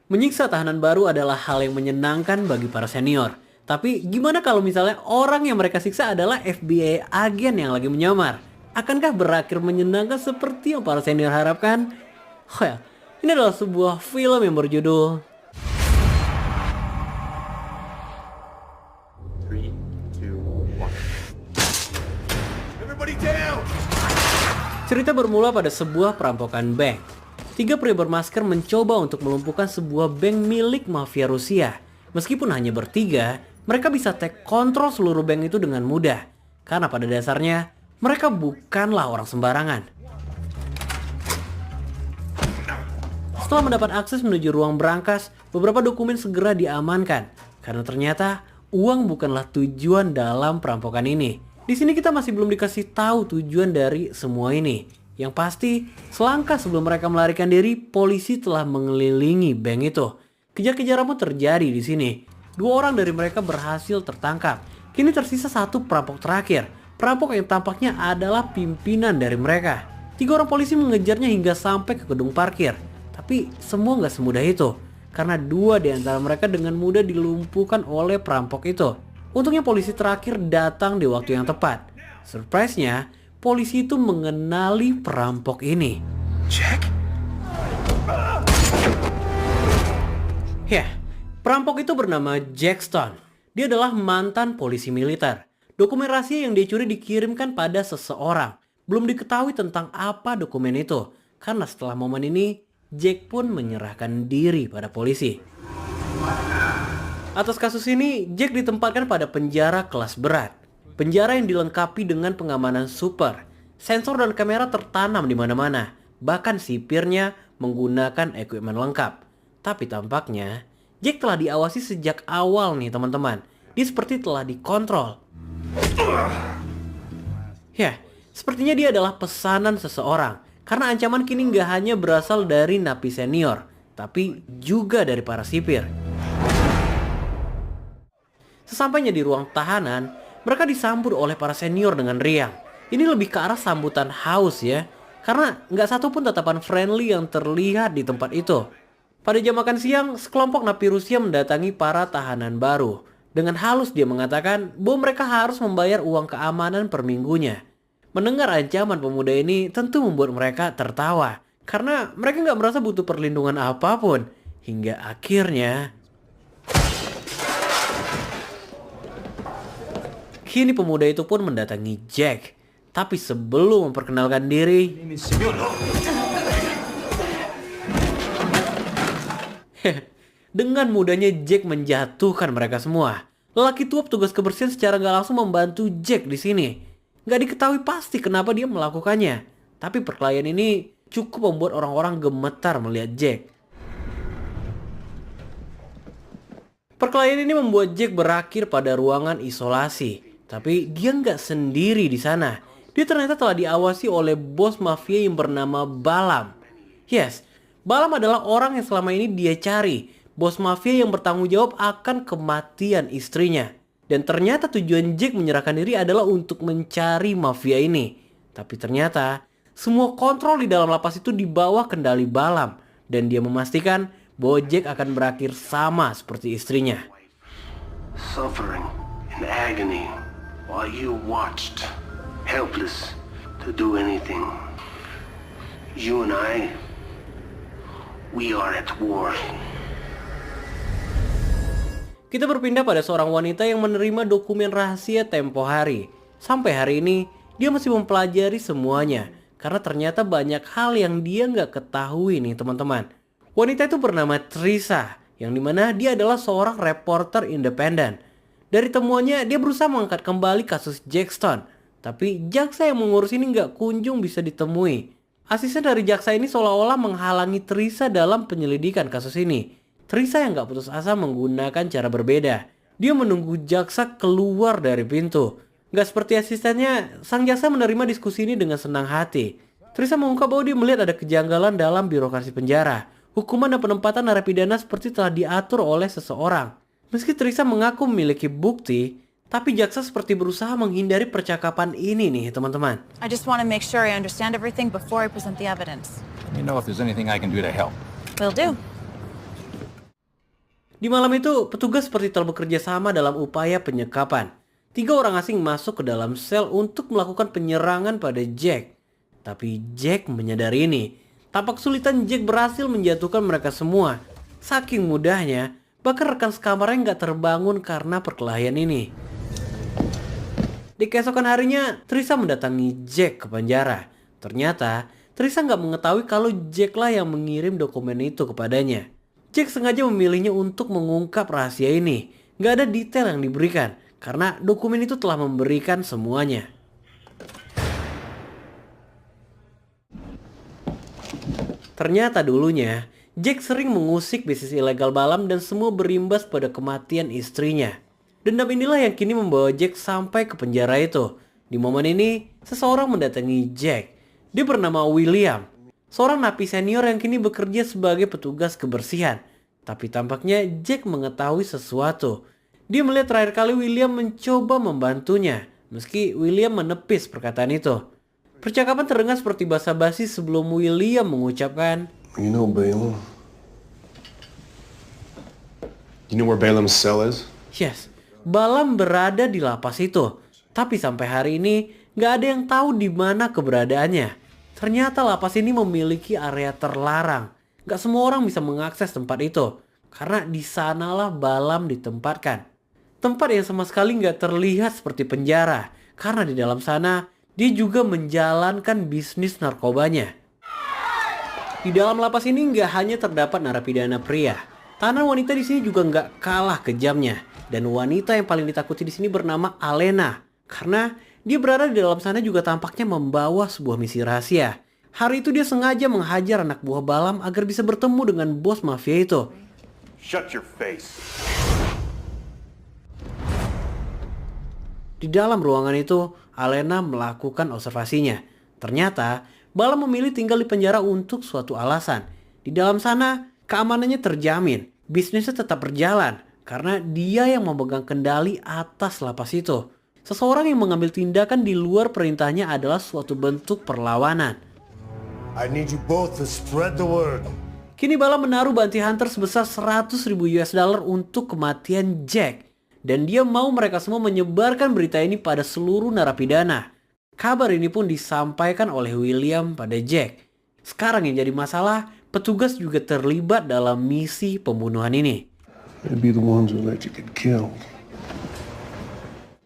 Menyiksa tahanan baru adalah hal yang menyenangkan bagi para senior. Tapi gimana kalau misalnya orang yang mereka siksa adalah FBI agen yang lagi menyamar? Akankah berakhir menyenangkan seperti yang para senior harapkan? Well, ini adalah sebuah film yang berjudul Three, two, one. Everybody down! Cerita bermula pada sebuah perampokan bank. 3 pria bermasker mencoba untuk melumpuhkan sebuah bank milik mafia Rusia. Meskipun hanya bertiga, mereka bisa take kontrol seluruh bank itu dengan mudah. Karena pada dasarnya, mereka bukanlah orang sembarangan. Setelah mendapat akses menuju ruang berangkas, beberapa dokumen segera diamankan. Karena ternyata, uang bukanlah tujuan dalam perampokan ini. Di sini kita masih belum dikasih tahu tujuan dari semua ini. Yang pasti, selangkah sebelum mereka melarikan diri, polisi telah mengelilingi bank itu. Kejar-kejaran pun terjadi di sini. 2 orang dari mereka berhasil tertangkap. Kini tersisa 1 perampok terakhir. Perampok yang tampaknya adalah pimpinan dari mereka. 3 orang polisi mengejarnya hingga sampai ke gedung parkir. Tapi semua nggak semudah itu. Karena 2 di antara mereka dengan mudah dilumpuhkan oleh perampok itu. Untungnya polisi terakhir datang di waktu yang tepat. Surprise-nya, polisi itu mengenali perampok ini. Jack? Ya, perampok itu bernama Jack Stone. Dia adalah mantan polisi militer. Dokumen rahasia yang dia curi dikirimkan pada seseorang. Belum diketahui tentang apa dokumen itu. Karena setelah momen ini, Jack pun menyerahkan diri pada polisi. Atas kasus ini, Jack ditempatkan pada penjara kelas berat. Penjara yang dilengkapi dengan pengamanan super. Sensor dan kamera tertanam di mana-mana. Bahkan sipirnya menggunakan equipment lengkap. Tapi tampaknya, Jack telah diawasi sejak awal nih teman-teman. Dia seperti telah dikontrol. Ya, sepertinya dia adalah pesanan seseorang. Karena ancaman kini nggak hanya berasal dari napi senior, tapi juga dari para sipir. Sesampainya di ruang tahanan, mereka disambut oleh para senior dengan riang. Ini lebih ke arah sambutan haus ya, karena nggak satu pun tatapan friendly yang terlihat di tempat itu. Pada jam makan siang, sekelompok napi Rusia mendatangi para tahanan baru. Dengan halus dia mengatakan bahwa mereka harus membayar uang keamanan per minggunya. Mendengar ancaman pemuda ini tentu membuat mereka tertawa, karena mereka nggak merasa butuh perlindungan apapun. Hingga akhirnya kini pemuda itu pun mendatangi Jack. Tapi sebelum memperkenalkan diri, dengan mudahnya Jack menjatuhkan mereka semua. Lelaki tua petugas kebersihan secara nggak langsung membantu Jack di sini. Nggak diketahui pasti kenapa dia melakukannya. Tapi perkelahian ini cukup membuat orang-orang gemetar melihat Jack. Perkelahian ini membuat Jack berakhir pada ruangan isolasi. Tapi dia nggak sendiri di sana. Dia ternyata telah diawasi oleh bos mafia yang bernama Balam. Yes, Balam adalah orang yang selama ini dia cari. Bos mafia yang bertanggung jawab akan kematian istrinya. Dan ternyata tujuan Jack menyerahkan diri adalah untuk mencari mafia ini. Tapi ternyata semua kontrol di dalam lapas itu di bawah kendali Balam. Dan dia memastikan bahwa Jack akan berakhir sama seperti istrinya. Suffering in agony while you watched, helpless to do anything. You and I, we are at war. Kita berpindah pada seorang wanita yang menerima dokumen rahasia tempo hari. Sampai hari ini, dia masih mempelajari semuanya. Karena ternyata banyak hal yang dia nggak ketahui nih teman-teman. Wanita itu bernama Teresa, yang dimana dia adalah seorang reporter independen. Dari temuannya, dia berusaha mengangkat kembali kasus Jack Stone. Tapi jaksa yang mengurus ini nggak kunjung bisa ditemui. Asisten dari jaksa ini seolah-olah menghalangi Teresa dalam penyelidikan kasus ini. Teresa yang gak putus asa menggunakan cara berbeda. Dia menunggu jaksa keluar dari pintu. Gak seperti asistennya, sang jaksa menerima diskusi ini dengan senang hati. Teresa mengungkap bahwa dia melihat ada kejanggalan dalam birokrasi penjara. Hukuman dan penempatan narapidana seperti telah diatur oleh seseorang. Meski Teresa mengaku memiliki bukti, tapi jaksa seperti berusaha menghindari percakapan ini nih teman-teman. I just want to make sure I understand everything before I present the evidence. Let me know if there's anything I can do to help. Will do. Di malam itu, petugas seperti telah bekerja sama dalam upaya penyekapan. 3 orang asing masuk ke dalam sel untuk melakukan penyerangan pada Jack. Tapi Jack menyadari ini. Tampak kesulitan Jack berhasil menjatuhkan mereka semua. Saking mudahnya, bahkan rekan sekamarnya nggak terbangun karena perkelahian ini. Di keesokan harinya, Trisha mendatangi Jack ke penjara. Ternyata, Trisha nggak mengetahui kalau Jack lah yang mengirim dokumen itu kepadanya. Jack sengaja memilihnya untuk mengungkap rahasia ini. Nggak ada detail yang diberikan, karena dokumen itu telah memberikan semuanya. Ternyata dulunya, Jack sering mengusik bisnis ilegal Balam dan semua berimbas pada kematian istrinya. Dendam inilah yang kini membawa Jack sampai ke penjara itu. Di momen ini, seseorang mendatangi Jack. Dia bernama William, seorang napi senior yang kini bekerja sebagai petugas kebersihan. Tapi tampaknya Jack mengetahui sesuatu. Dia melihat terakhir kali William mencoba membantunya, meski William menepis perkataan itu. Percakapan terdengar seperti basa-basi sebelum William mengucapkan, You know Balaam? You know where Balaam's cell is? yes, Balam berada di lapas itu. Tapi sampai hari ini nggak ada yang tahu di mana keberadaannya. Ternyata lapas ini memiliki area terlarang. Nggak semua orang bisa mengakses tempat itu. Karena di sanalah Balam ditempatkan. Tempat yang sama sekali nggak terlihat seperti penjara. Karena di dalam sana dia juga menjalankan bisnis narkobanya. Di dalam lapas ini nggak hanya terdapat narapidana pria. Tahanan wanita di sini juga nggak kalah kejamnya. Dan wanita yang paling ditakuti di sini bernama Alena. Karena dia berada di dalam sana juga tampaknya membawa sebuah misi rahasia. Hari itu dia sengaja menghajar anak buah Balam agar bisa bertemu dengan bos mafia itu. Shut your face. Di dalam ruangan itu, Alena melakukan observasinya. Ternyata, Balam memilih tinggal di penjara untuk suatu alasan. Di dalam sana, keamanannya terjamin. Bisnisnya tetap berjalan. Karena dia yang memegang kendali atas lapas itu. Seseorang yang mengambil tindakan di luar perintahnya adalah suatu bentuk perlawanan. I need you both to spread the word. Kini Balam menaruh bounty hunter sebesar 100.000 US dollar untuk kematian Jack. Dan dia mau mereka semua menyebarkan berita ini pada seluruh narapidana. Kabar ini pun disampaikan oleh William pada Jack. Sekarang yang jadi masalah, petugas juga terlibat dalam misi pembunuhan ini. They'd be the ones who let you get killed.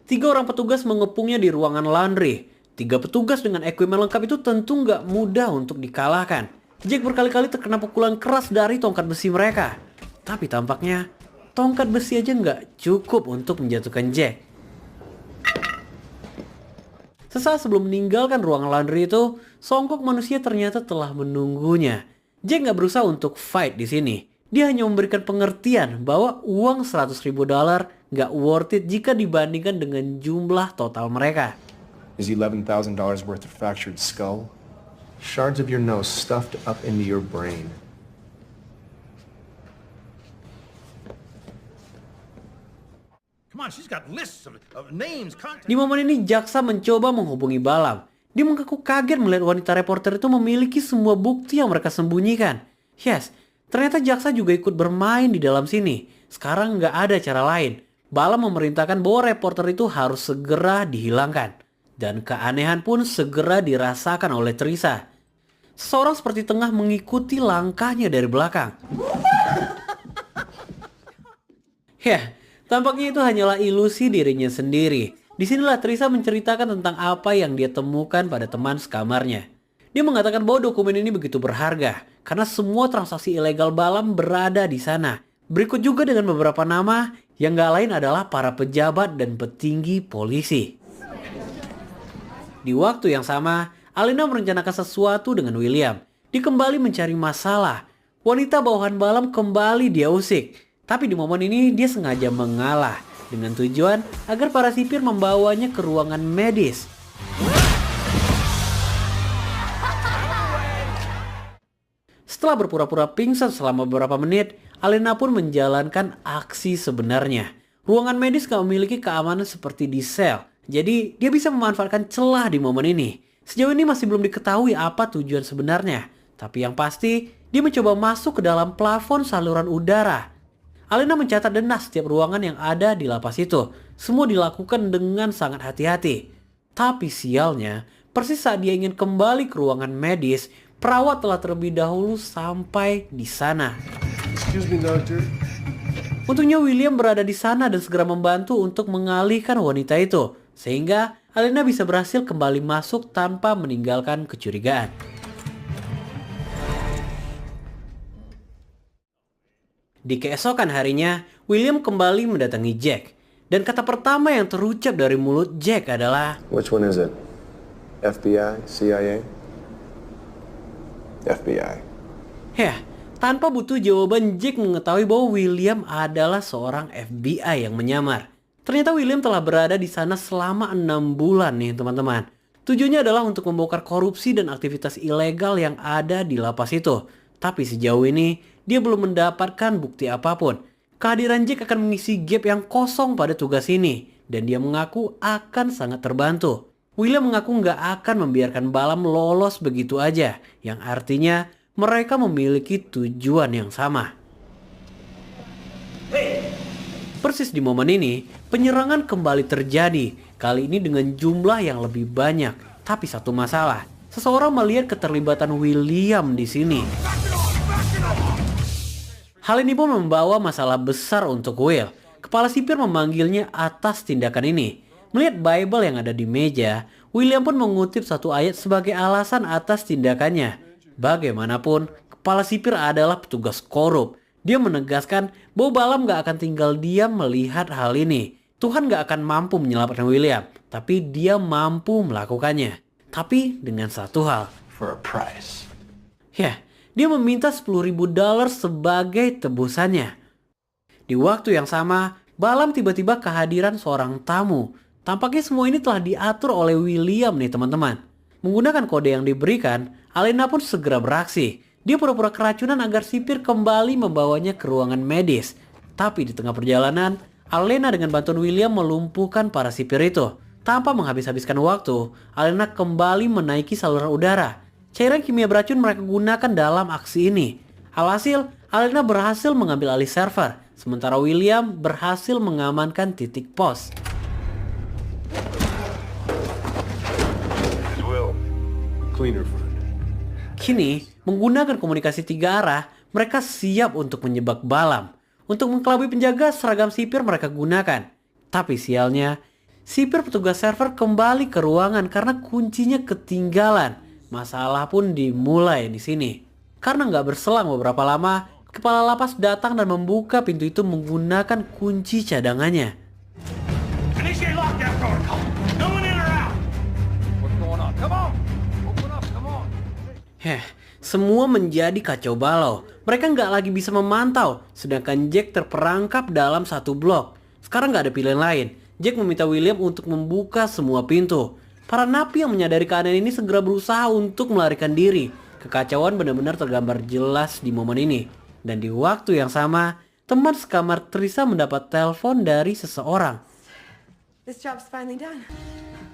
3 orang petugas mengepungnya di ruangan laundry. 3 petugas dengan equipment lengkap itu tentu nggak mudah untuk dikalahkan. Jack berkali-kali terkena pukulan keras dari tongkat besi mereka. Tapi tampaknya tongkat besi aja nggak cukup untuk menjatuhkan Jack. Sesaat sebelum meninggalkan ruangan laundry itu, songkok manusia ternyata telah menunggunya. Jack nggak berusaha untuk fight di sini. Dia hanya memberikan pengertian bahwa uang 100.000 dolar nggak worth it jika dibandingkan dengan jumlah total mereka. Is $11,000 worth of fractured skull? Shards of your nose stuffed up into your brain. Come on, she's got lists of names, contacts. Di momen ini jaksa mencoba menghubungi Balam. Dia mengaku kaget melihat wanita reporter itu memiliki semua bukti yang mereka sembunyikan. Yes, ternyata jaksa juga ikut bermain di dalam sini. Sekarang nggak ada cara lain. Balam memerintahkan bahwa reporter itu harus segera dihilangkan. Dan keanehan pun segera dirasakan oleh Trisha. Seseorang seperti tengah mengikuti langkahnya dari belakang. Ya, tampaknya itu hanyalah ilusi dirinya sendiri. Disinilah Trisha menceritakan tentang apa yang dia temukan pada teman sekamarnya. Dia mengatakan bahwa dokumen ini begitu berharga karena semua transaksi ilegal Balam berada di sana. Berikut juga dengan beberapa nama yang gak lain adalah para pejabat dan petinggi polisi. Di waktu yang sama, Alena merencanakan sesuatu dengan William. Dia kembali mencari masalah. Wanita bawahan Balam kembali dia usik. Tapi di momen ini dia sengaja mengalah dengan tujuan agar para sipir membawanya ke ruangan medis. Setelah berpura-pura pingsan selama beberapa menit, Alena pun menjalankan aksi sebenarnya. Ruangan medis gak memiliki keamanan seperti di sel, jadi dia bisa memanfaatkan celah di momen ini. Sejauh ini masih belum diketahui apa tujuan sebenarnya, tapi yang pasti dia mencoba masuk ke dalam plafon saluran udara. Alena mencatat denas setiap ruangan yang ada di lapas itu. Semua dilakukan dengan sangat hati-hati. Tapi sialnya, persis saat dia ingin kembali ke ruangan medis, perawat telah terlebih dahulu sampai di sana. Excuse me, doctor. Untungnya William berada di sana dan segera membantu untuk mengalihkan wanita itu. Sehingga Alena bisa berhasil kembali masuk tanpa meninggalkan kecurigaan. Di keesokan harinya, William kembali mendatangi Jack. Dan kata pertama yang terucap dari mulut Jack adalah, Which one is it? FBI? CIA? FBI. "Yah, tanpa butuh jawaban Jack mengetahui bahwa William adalah seorang FBI yang menyamar. Ternyata William telah berada di sana selama 6 bulan nih teman-teman. Tujuannya adalah untuk membongkar korupsi dan aktivitas ilegal yang ada di lapas itu. Tapi sejauh ini, dia belum mendapatkan bukti apapun. Kehadiran Jack akan mengisi gap yang kosong pada tugas ini. Dan dia mengaku akan sangat terbantu. William mengaku nggak akan membiarkan Balam lolos begitu aja. Yang artinya mereka memiliki tujuan yang sama. Persis di momen ini, penyerangan kembali terjadi. Kali ini dengan jumlah yang lebih banyak. Tapi satu masalah, seseorang melihat keterlibatan William di sini. Hal ini pun membawa masalah besar untuk Will. Kepala sipir memanggilnya atas tindakan ini. Melihat Bible yang ada di meja, William pun mengutip satu ayat sebagai alasan atas tindakannya. Bagaimanapun, kepala sipir adalah petugas korup. Dia menegaskan bahwa Balam gak akan tinggal diam melihat hal ini. Tuhan gak akan mampu menyelamatkan William, tapi dia mampu melakukannya. Tapi dengan satu hal. For a price. Ya, dia meminta $10.000 sebagai tebusannya. Di waktu yang sama, Balam tiba-tiba kehadiran seorang tamu. Tampaknya semua ini telah diatur oleh William nih teman-teman. Menggunakan kode yang diberikan, Alena pun segera beraksi. Dia pura-pura keracunan agar sipir kembali membawanya ke ruangan medis. Tapi di tengah perjalanan, Alena dengan bantuan William melumpuhkan para sipir itu. Tanpa menghabis-habiskan waktu, Alena kembali menaiki saluran udara. Cairan kimia beracun mereka gunakan dalam aksi ini. Alhasil, Alena berhasil mengambil alih server. Sementara William berhasil mengamankan titik pos. Cleaner friend. Kini, menggunakan komunikasi 3 arah, mereka siap untuk menjebak Balam. Untuk mengelabui penjaga, seragam sipir mereka gunakan. Tapi sialnya, sipir petugas server kembali ke ruangan karena kuncinya ketinggalan. Masalah pun dimulai di sini. Karena nggak berselang beberapa lama, kepala lapas datang dan membuka pintu itu menggunakan kunci cadangannya. Initiate lockdown protocol. No one in or out. What's going on? Come on. Open up. Come on. Semua menjadi kacau balau. Mereka nggak lagi bisa memantau, sedangkan Jack terperangkap dalam satu blok. Sekarang nggak ada pilihan lain. Jack meminta William untuk membuka semua pintu. Para napi yang menyadari keadaan ini segera berusaha untuk melarikan diri. Kekacauan benar-benar tergambar jelas di momen ini. Dan di waktu yang sama, teman sekamar Theresa mendapat telepon dari seseorang. This job's finally done.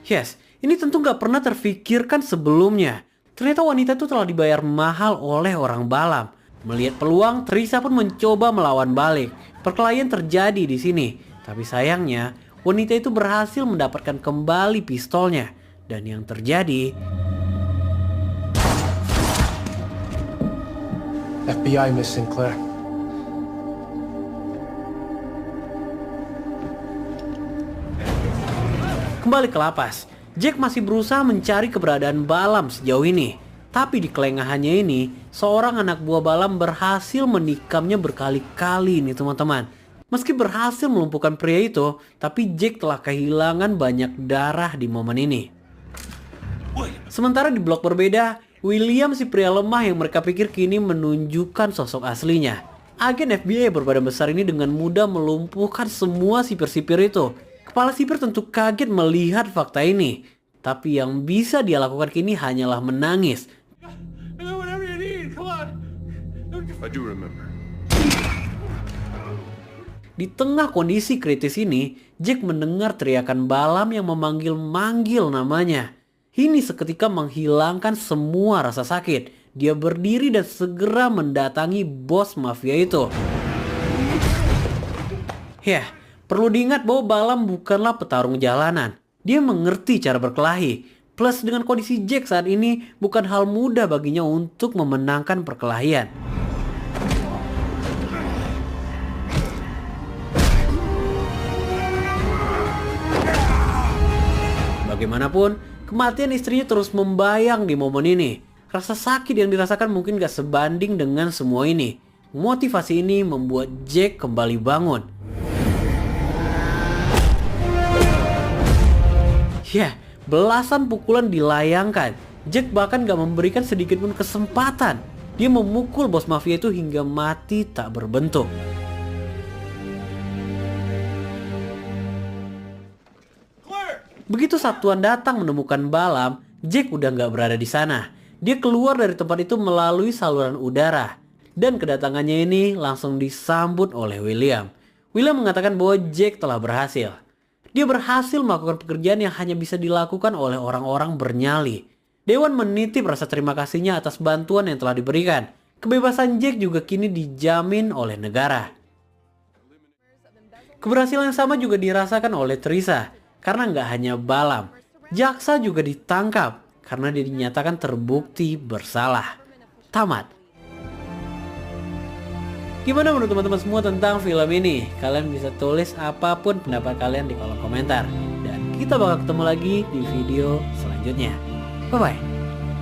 Yes, ini tentu nggak pernah terfikirkan sebelumnya. Ternyata wanita itu telah dibayar mahal oleh orang Balam. Melihat peluang, Theresa pun mencoba melawan balik. Perkelahian terjadi di sini. Tapi sayangnya, wanita itu berhasil mendapatkan kembali pistolnya. Dan yang terjadi... FBI, Miss Sinclair. Kembali ke lapas, Jack masih berusaha mencari keberadaan Balam sejauh ini. Tapi di kelengahannya ini, seorang anak buah Balam berhasil menikamnya berkali-kali nih teman-teman. Meski berhasil melumpuhkan pria itu, tapi Jack telah kehilangan banyak darah di momen ini. Sementara di blok berbeda, William si pria lemah yang mereka pikir kini menunjukkan sosok aslinya. Agen FBI berbadan besar ini dengan mudah melumpuhkan semua sipir-sipir itu. Kepala sipir tentu kaget melihat fakta ini. Tapi yang bisa dia lakukan kini hanyalah menangis. I do remember. Di tengah kondisi kritis ini, Jack mendengar teriakan Balam yang memanggil-manggil namanya. Ini seketika menghilangkan semua rasa sakit. Dia berdiri dan segera mendatangi bos mafia itu. Ya, perlu diingat bahwa Balam bukanlah petarung jalanan. Dia mengerti cara berkelahi. Plus dengan kondisi Jack saat ini bukan hal mudah baginya untuk memenangkan perkelahian. Bagaimanapun, kematian istrinya terus membayang di momen ini. Rasa sakit yang dirasakan mungkin gak sebanding dengan semua ini. Motivasi ini membuat Jack kembali bangun. Ya, belasan pukulan dilayangkan. Jack bahkan gak memberikan sedikit pun kesempatan. Dia memukul bos mafia itu hingga mati tak berbentuk. Begitu satuan datang menemukan Balam, Jack udah gak berada di sana. Dia keluar dari tempat itu melalui saluran udara. Dan kedatangannya ini langsung disambut oleh William. William mengatakan bahwa Jack telah berhasil. Dia berhasil melakukan pekerjaan yang hanya bisa dilakukan oleh orang-orang bernyali. Dewan menitip rasa terima kasihnya atas bantuan yang telah diberikan. Kebebasan Jack juga kini dijamin oleh negara. Keberhasilan yang sama juga dirasakan oleh Teresa. Karena nggak hanya Balam, jaksa juga ditangkap karena dia dinyatakan terbukti bersalah. Tamat. Gimana menurut teman-teman semua tentang film ini? Kalian bisa tulis apapun pendapat kalian di kolom komentar. Dan kita bakal ketemu lagi di video selanjutnya. Bye-bye.